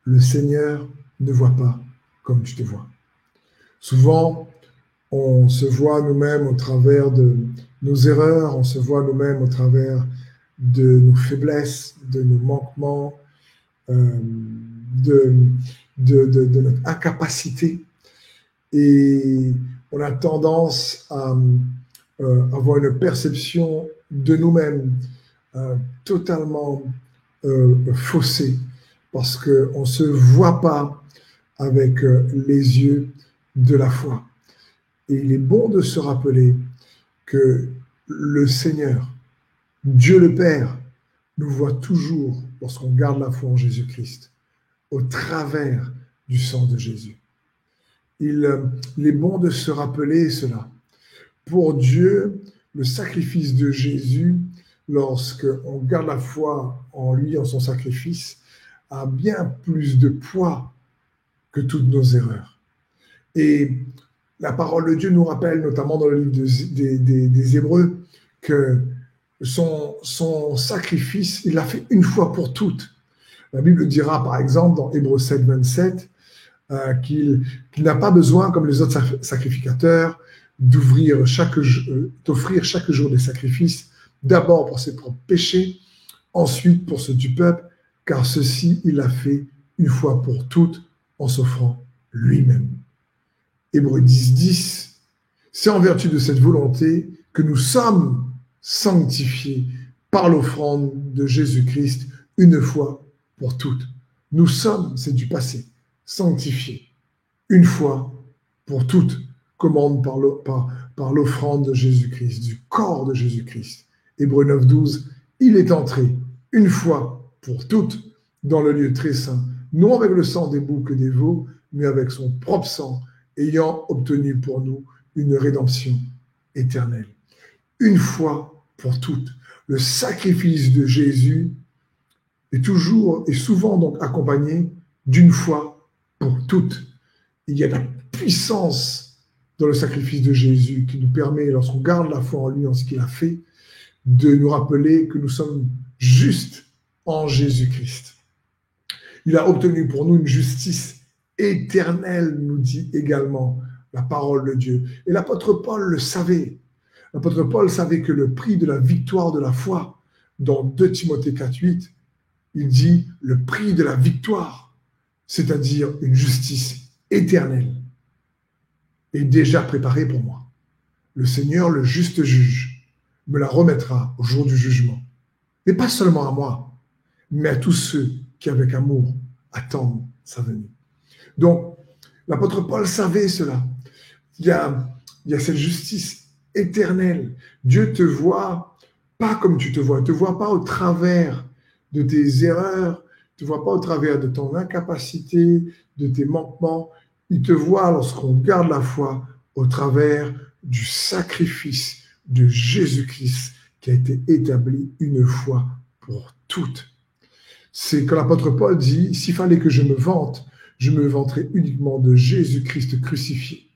le Seigneur ne voit pas comme tu te vois. Souvent, on se voit nous-mêmes au travers de nos erreurs, on se voit nous-mêmes au travers de nos faiblesses, de nos manquements, de, de notre incapacité. Et on a tendance à avoir une perception de nous-mêmes totalement faussée, parce qu'on ne se voit pas avec les yeux de la foi. Et il est bon de se rappeler que le Seigneur, Dieu le Père, nous voit toujours lorsqu'on garde la foi en Jésus-Christ, au travers du sang de Jésus. Il est bon de se rappeler cela. Pour Dieu, le sacrifice de Jésus, lorsqu'on garde la foi en lui, en son sacrifice, a bien plus de poids que toutes nos erreurs. Et la parole de Dieu nous rappelle, notamment dans le livre des Hébreux, que son sacrifice, il l'a fait une fois pour toutes. La Bible dira, par exemple, dans Hébreux 7, 27, qu'il n'a pas besoin, comme les autres sacrificateurs, d'offrir chaque jour des sacrifices, d'abord pour ses propres péchés, ensuite pour ceux du peuple, car ceci, il l'a fait une fois pour toutes en s'offrant lui-même. Hébreux 10, 10, c'est en vertu de cette volonté que nous sommes sanctifiés par l'offrande de Jésus-Christ une fois pour toutes. Nous sommes, c'est du passé, sanctifiés une fois pour toutes, commande par l'offrande de Jésus-Christ, du corps de Jésus-Christ. Hébreux 9, 12, il est entré une fois pour toutes dans le lieu très saint, non avec le sang des boucs et des veaux, mais avec son propre sang, ayant obtenu pour nous une rédemption éternelle. Une fois pour toutes, le sacrifice de Jésus est toujours et souvent donc accompagné d'une fois pour toutes. Il y a de la puissance dans le sacrifice de Jésus qui nous permet, lorsqu'on garde la foi en lui, en ce qu'il a fait, de nous rappeler que nous sommes justes en Jésus-Christ. Il a obtenu pour nous une justice éternelle, nous dit également la parole de Dieu. Et l'apôtre Paul le savait. L'apôtre Paul savait que le prix de la victoire de la foi, dans 2 Timothée 4, 8, il dit le prix de la victoire, c'est-à-dire une justice éternelle, est déjà préparée pour moi. Le Seigneur, le juste juge, me la remettra au jour du jugement. Mais pas seulement à moi, mais à tous ceux qui, avec amour, attendent sa venue. Donc, l'apôtre Paul savait cela. Il y a cette justice éternelle. Dieu te voit pas comme tu te vois. Il ne te voit pas au travers de tes erreurs, il ne te voit pas au travers de ton incapacité, de tes manquements. Il te voit lorsqu'on garde la foi au travers du sacrifice de Jésus-Christ qui a été établi une fois pour toutes. C'est que l'apôtre Paul dit, s'il fallait que je me vante, je me vanterais uniquement de Jésus-Christ crucifié.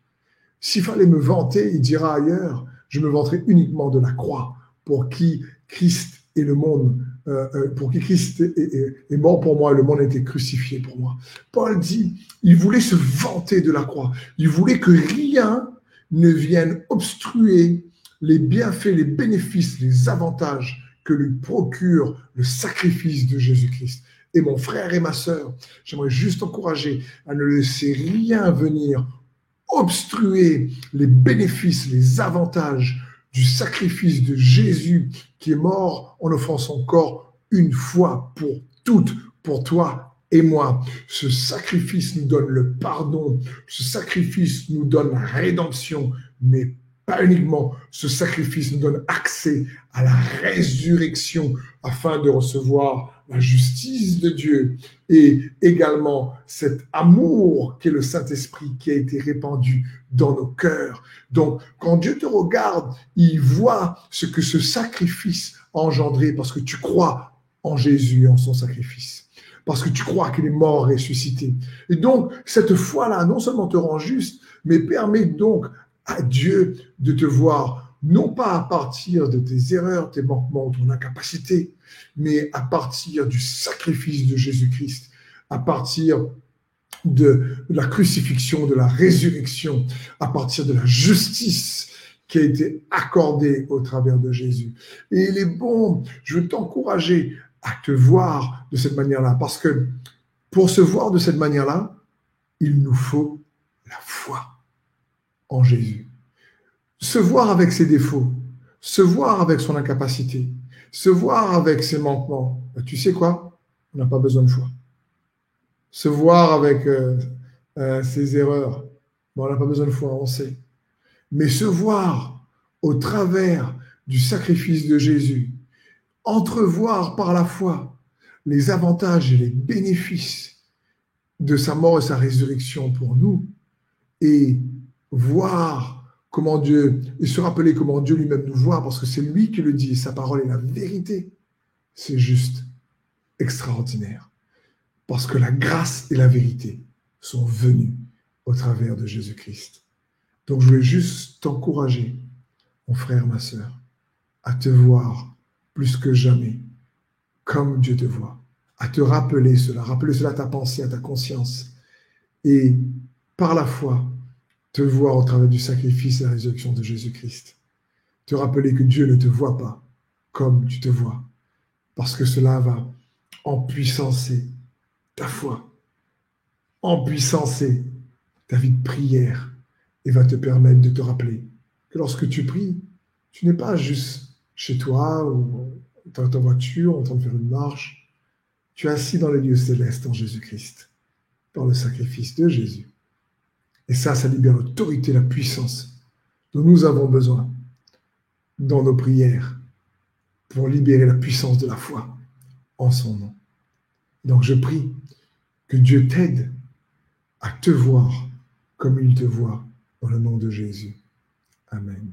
S'il fallait me vanter, il dira ailleurs, je me vanterais uniquement de la croix, pour qui Christ est le monde, pour qui Christ est mort pour moi et le monde a été crucifié pour moi. Paul dit, il voulait se vanter de la croix. Il voulait que rien ne vienne obstruer les bienfaits, les bénéfices, les avantages que lui procure le sacrifice de Jésus-Christ. Et mon frère et ma sœur, j'aimerais juste encourager à ne laisser rien venir obstruer les bénéfices, les avantages du sacrifice de Jésus qui est mort en offrant son corps une fois pour toutes, pour toi et moi. Ce sacrifice nous donne le pardon, ce sacrifice nous donne la rédemption, mais pas uniquement, ce sacrifice nous donne accès à la résurrection afin de recevoir la justice de Dieu et également cet amour qu'est le Saint-Esprit qui a été répandu dans nos cœurs. Donc, quand Dieu te regarde, il voit ce que ce sacrifice a engendré parce que tu crois en Jésus et en son sacrifice. Parce que tu crois qu'il est mort et ressuscité. Et donc, cette foi-là, non seulement te rend juste, mais permet donc à Dieu de te voir, non pas à partir de tes erreurs, tes manquements, ton incapacité, mais à partir du sacrifice de Jésus-Christ, à partir de la crucifixion, de la résurrection, à partir de la justice qui a été accordée au travers de Jésus. Et il est bon, je veux t'encourager à te voir de cette manière-là, parce que pour se voir de cette manière-là, il nous faut la foi en Jésus. Se voir avec ses défauts, se voir avec son incapacité, se voir avec ses manquements, tu sais quoi? On n'a pas besoin de foi. Se voir avec ses erreurs, on n'a pas besoin de foi, on sait. Mais se voir au travers du sacrifice de Jésus, entrevoir par la foi les avantages et les bénéfices de sa mort et sa résurrection pour nous, et voir comment Dieu, et se rappeler comment Dieu lui-même nous voit, parce que c'est lui qui le dit, sa parole est la vérité, c'est juste extraordinaire. Parce que la grâce et la vérité sont venues au travers de Jésus-Christ. Donc je voulais juste t'encourager, mon frère, ma sœur, à te voir plus que jamais comme Dieu te voit, à te rappeler cela à ta pensée, à ta conscience, et par la foi, te voir au travers du sacrifice et la résurrection de Jésus-Christ. Te rappeler que Dieu ne te voit pas comme tu te vois, parce que cela va empuissancer ta foi, empuissancer ta vie de prière, et va te permettre de te rappeler que lorsque tu pries, tu n'es pas juste chez toi ou dans ta voiture en train de faire une marche. Tu es assis dans les lieux célestes en Jésus-Christ, par le sacrifice de Jésus. Et ça libère l'autorité, la puissance dont nous avons besoin dans nos prières pour libérer la puissance de la foi en son nom. Donc je prie que Dieu t'aide à te voir comme il te voit dans le nom de Jésus. Amen.